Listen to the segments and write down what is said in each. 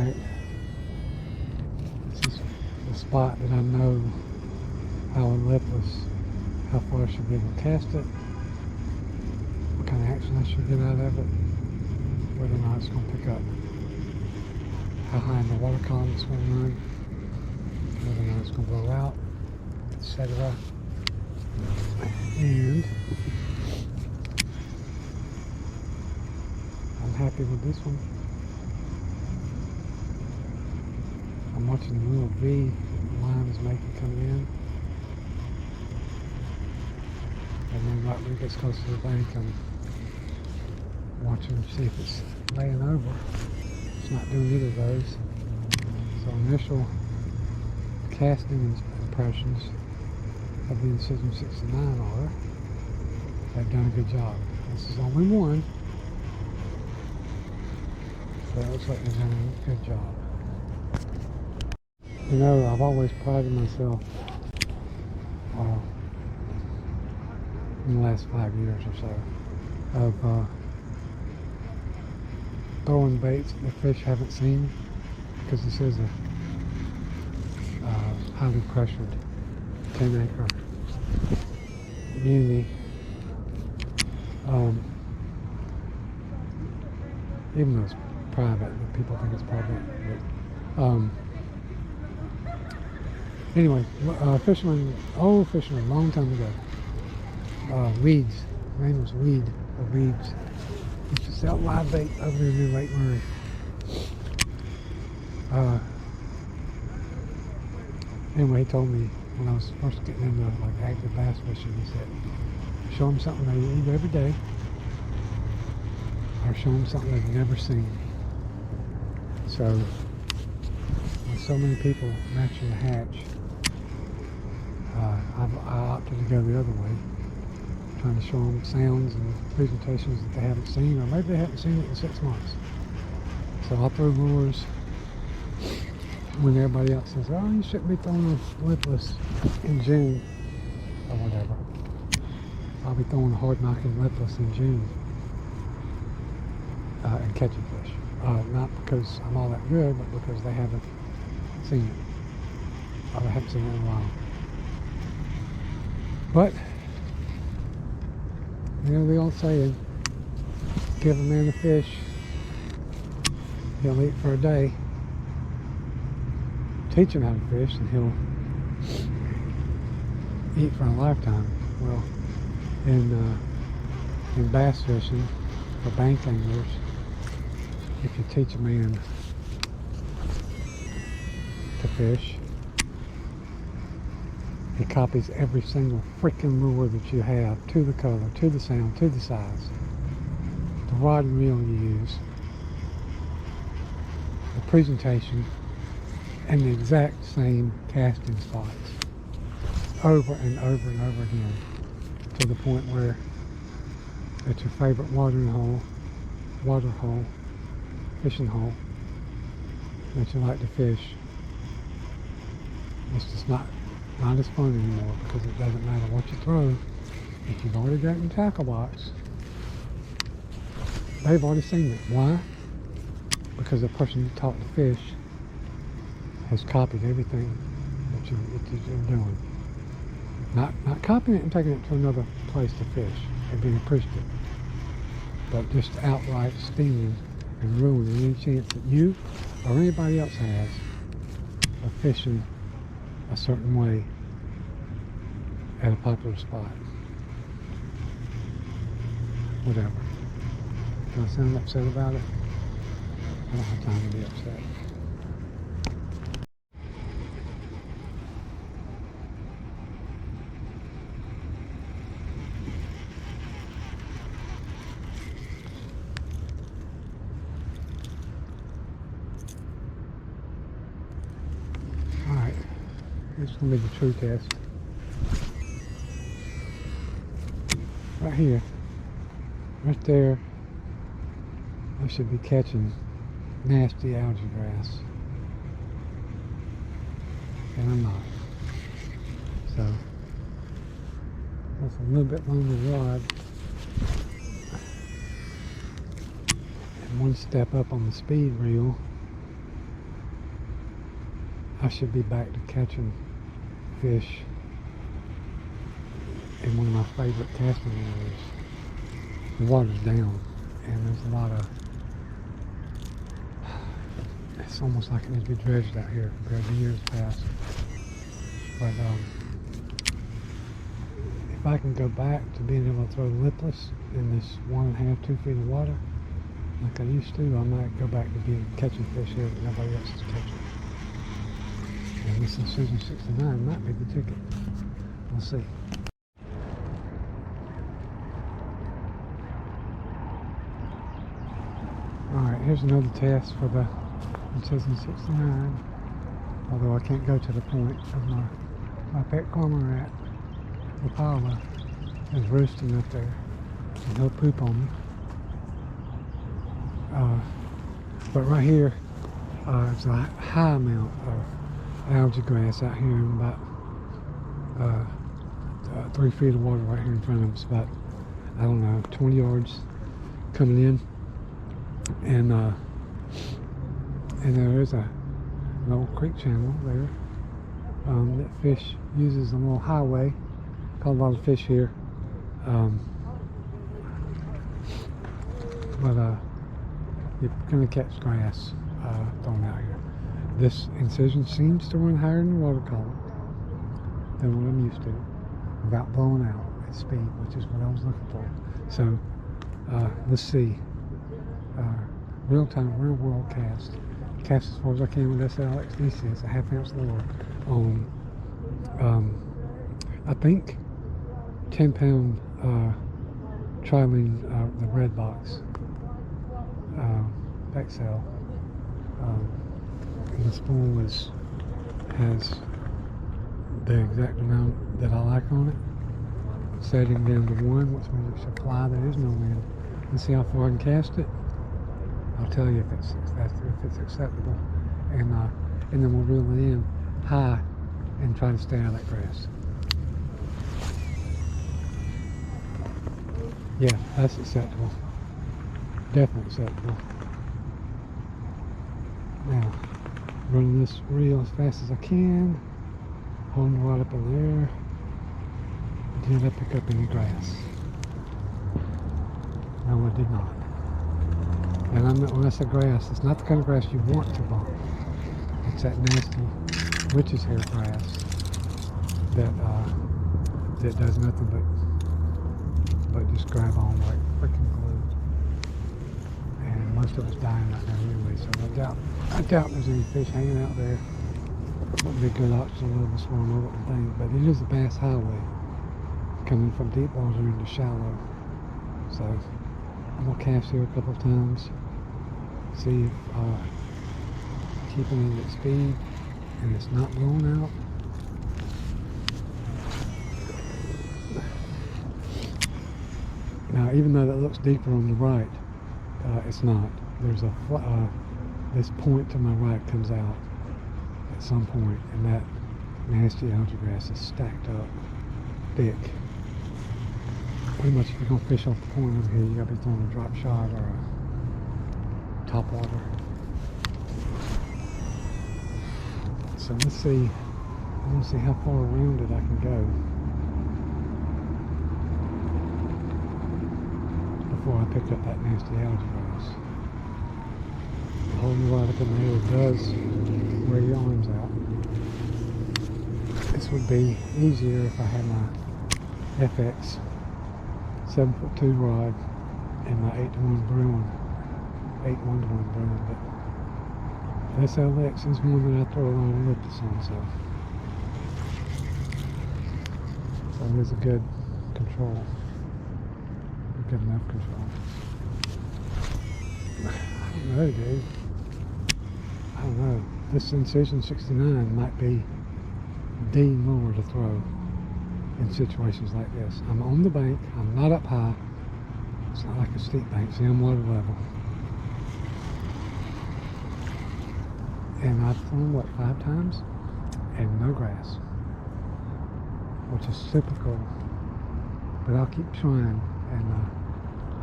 Alright, this is the spot that I know how in Lipless, how far I should be able to cast it, what kind of action I should get out of it, whether or not it's going to pick up, how high in the water column it's going to run, whether or not it's going to blow out, etc. And I'm happy with this one. I'm watching the little V the line is making come in. And then right when it gets close to the bank, I'm watching to see if it's laying over. It's not doing either of those. So initial casting impressions of the Incision 69 are they've done a good job. This is only one, but it looks like they've done a good job. You know, I've always prided myself in the last 5 years or so of throwing baits that the fish haven't seen, because this is a highly pressured 10-acre community. Even though it's private, people think it's public. But, anyway, old fisherman, long time ago, Weeds, his name was Weed, or Weeds, used to sell live bait over there near Lake Murray. Anyway, he told me when I was first getting into like active bass fishing, he said, show them something they eat every day, or show them something they've never seen. So, when so many people matching the hatch, I opted to go the other way, trying to show them sounds and presentations that they haven't seen, or maybe they haven't seen it in 6 months. So I'll throw lures when everybody else says, oh, you shouldn't be throwing a Lipless in June, or whatever. I'll be throwing a hard-knocking Lipless in June and catching fish. Not because I'm all that good, but because they haven't seen it. Or they haven't seen it in a while. But, you know the old saying, give a man a fish, he'll eat for a day. Teach him how to fish and he'll eat for a lifetime. Well, in bass fishing, for bank anglers, if you teach a man to fish, he copies every single freaking lure that you have, to the color, to the sound, to the size, the rod and reel you use, the presentation, and the exact same casting spots over and over and over again, to the point where it's your favorite watering hole, fishing hole that you like to fish. It's just not as fun anymore, because it doesn't matter what you throw. If you've already got it in the tackle box, they've already seen it. Why? Because the person you taught to fish has copied everything that you're doing. Not copying it and taking it to another place to fish and being appreciative, but just outright stealing and ruining any chance that you or anybody else has of fishing a certain way at a popular spot. Whatever. Do I sound upset about it? I don't have time to be upset. Alright, this is going to be the true test. Right here, right there, I should be catching nasty algae grass, and I'm not. So that's a little bit longer rod and one step up on the speed reel, I should be back to catching fish in one of my favorite casting areas. The water's down, and there's a lot of, it's almost like it needs to be dredged out here compared to years past. But if I can go back to being able to throw lipless in this 1.5, 2 feet of water like I used to, I might go back to being catching fish here that nobody else is catching. And this Incision 69 might be the ticket. We'll see. Alright, here's another test for the Incision 69. Although I can't go to the point of my pet cormorant. Impala is roosting up there. And he'll poop on me. But right here, there's a high amount of algae grass out here in about 3 feet of water right here in front of us. About, I don't know, 20 yards coming in. And there is an old creek channel there that fish uses, a little highway. Caught a lot of fish here, but you're going to catch grass thrown out here. This Incision seems to run higher in the water column than what I'm used to, without blowing out at speed, which is what I was looking for. So let's see. Real time, real world cast. Cast as far as I can with SLXDC. It's a 1/2 ounce lure on, I think, 10-pound trilene, the red box Excel. And the spool has the exact amount that I like on it. Setting down to 1, which means it's supply, there is no wind. Let's see how far I can cast it. I'll tell you if it's acceptable, and then we'll reel it in high and try to stay out of that grass. Yeah, that's acceptable. Definitely acceptable. Now, running this reel as fast as I can, holding the rod up in the air. Did I pick up any grass? No, I did not. And when I say grass, it's not the kind of grass you want to bump. It's that nasty witch's hair grass that does nothing but just grab on like freaking glue. And most of it's dying right now anyway, so I doubt there's any fish hanging out there. Wouldn't be a good option to live a small little thing, but it is a bass highway coming from deep water into shallow. So I'm gonna cast here a couple of times, see if keeping it at speed and it's not blowing out. Now, even though that looks deeper on the right, it's not. There's a this point to my right comes out at some point, and that nasty algae grass is stacked up thick. Pretty much if you're going to fish off the point over here, you got to be throwing a drop shot or a top water. So let's see. I want to see how far around it I can go before I pick up that nasty algae grass. Holding the rod up in the air does wear your arms out. This would be easier if I had my FX 7'2" rod and my 8-to-1 Bruin, 8-1-to-1 Bruin, but SLX is one that I throw a lot of lipless on, so it is a good control, good enough control. I don't know, dude. I don't know. This Incision 69 might be the lure to throw in situations like this. I'm on the bank, I'm not up high, it's not like a steep bank, see, I'm water level. And I've thrown, what, 5 times? And no grass, which is super cool. But I'll keep trying, and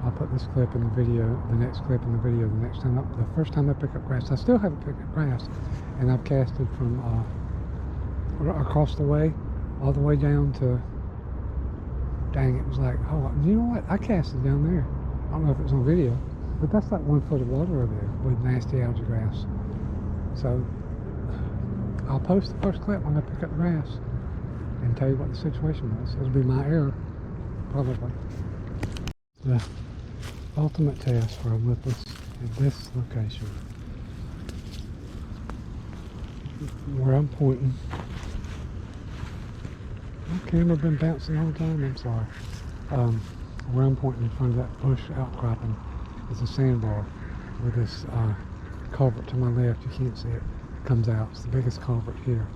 I'll put this clip in the video, the next clip in the video, the next time, the first time I pick up grass. I still haven't picked up grass, and I've casted from across the way, all the way down to, dang, it was like, oh, you know what? I casted down there. I don't know if it was on video, but that's like 1 foot of water over there with nasty algae grass. So I'll post the first clip when I pick up grass and tell you what the situation was. It'll be my error, probably. The ultimate test for a lipless at this location, where I'm pointing. My camera been bouncing all the time, I'm sorry. Where I'm pointing in front of that bush outcropping is a sandbar with this culvert to my left. You can't see it. Comes out. It's the biggest culvert here.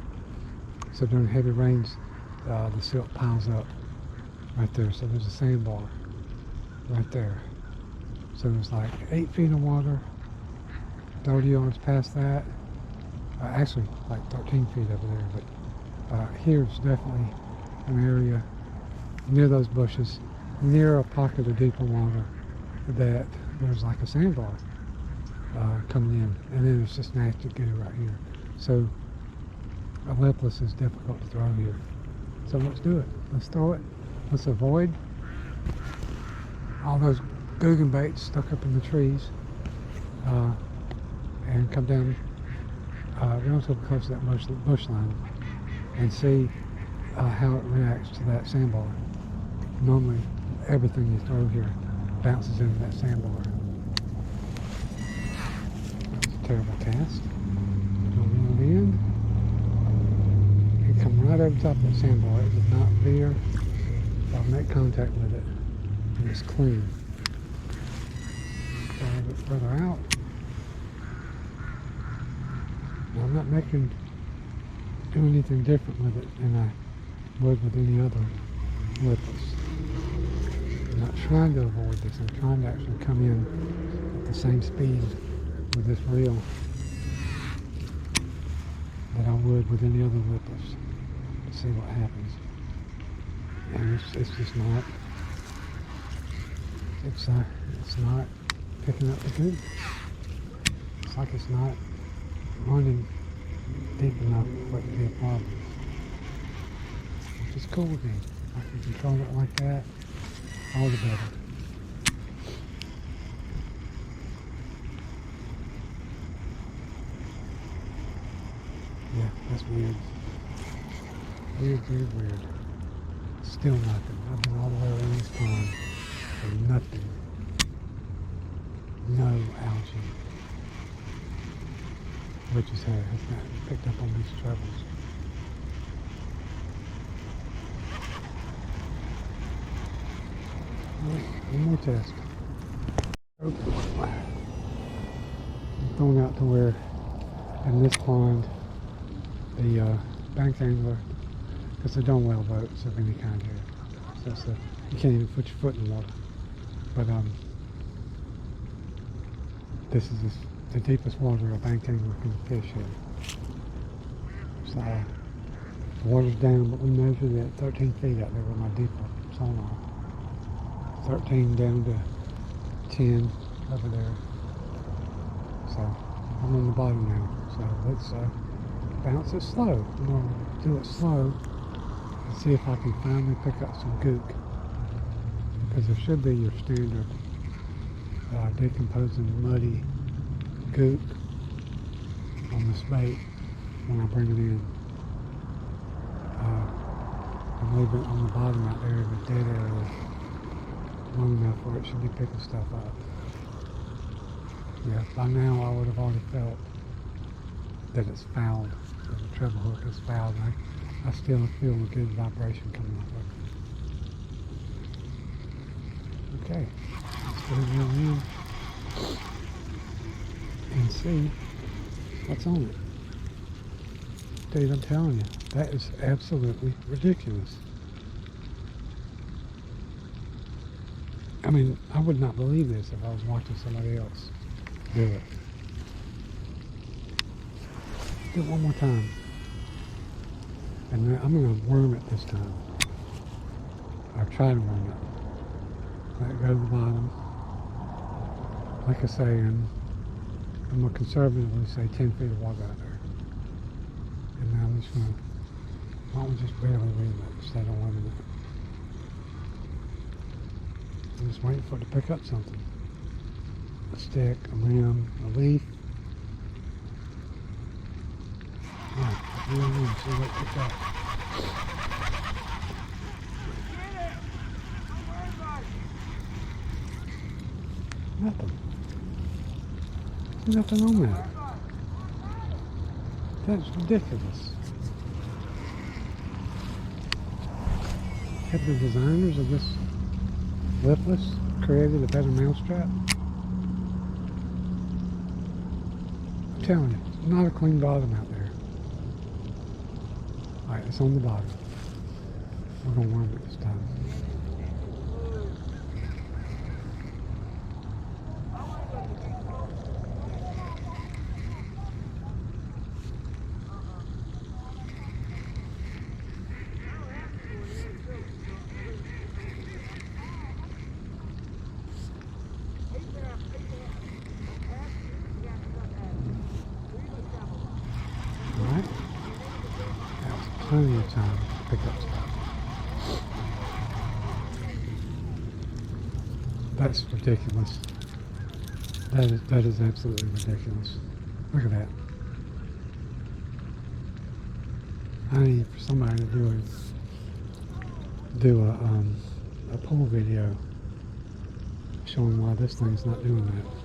So during heavy rains, the silt piles up right there. So there's a sandbar right there. So there's like 8 feet of water, 30 yards past that. Actually, like 13 feet over there. But here's definitely an area near those bushes, near a pocket of deeper water, that there's like a sandbar coming in, and then it's just nasty goo right here. So a lipless is difficult to throw here. So let's do it. Let's throw it. Let's avoid all those Googan baits stuck up in the trees, and come down relatively close to that bush line and see how it reacts to that sandbar. Normally, everything you throw here bounces into that sandbar. That was a terrible cast. It'll reel it in and come right over top of that sandbar. It did not veer. I'll make contact with it, and it's clean. Go a bit further out. Now, I'm not doing anything different with it than I would with any other lipless. I'm not trying to avoid this. I'm trying to actually come in at the same speed with this reel that I would with any other lipless to see what happens. And it's just not. It's not picking up the goop. It's like it's not running deep enough for it to be a problem. Which is cool with me. I can control it like that, all the better. Yeah, that's weird. Weird. Still nothing. I've been all the way around this pond for nothing. No algae. Witch's hair has not picked up on these troubles. One more test. I'm throwing out to where in this pond the bank angler, because they don't well boats of any kind here. So you can't even put your foot in the water. But this is the deepest water a bank angler can fish in. So the water's down, but we measured it at 13 feet out there with my deeper sonar. 13 down to 10 over there. So I'm on the bottom now. So let's bounce it slow. I'm going to do it slow and see if I can finally pick up some gook. Because there should be your standard decomposing muddy gook on this bait when I bring it in. I'm leaving it on the bottom out there in the dead area long enough where it should be picking stuff up. Yeah, by now I would have already felt that it's fouled, that the treble hook is fouled. I still feel a good vibration coming off of it. Okay, let's put it in and see what's on it. Dude, I'm telling you, that is absolutely ridiculous. I mean, I would not believe this if I was watching somebody else do it. Do it one more time. And I'm going to worm it this time. I've tried to worm it. Let it go to the bottom. like I say, I'm gonna conservatively say 10 feet of water out there. And now I'm just gonna, why don't we just barely leave it instead of leaving it. I'm just waiting for it to pick up something. A stick, a limb, a leaf. Alright, see what it picks up. Nothing. There's nothing on there. That's ridiculous. Have the designers of this Lipless created a better mousetrap? I'm telling you, it's not a clean bottom out there. Alright, it's on the bottom. We're going to worm it this time. Alright. That was plenty of time to pick up stuff. That's ridiculous. That is absolutely ridiculous. Look at that. I need for somebody to do a pull video showing why this thing's not doing that.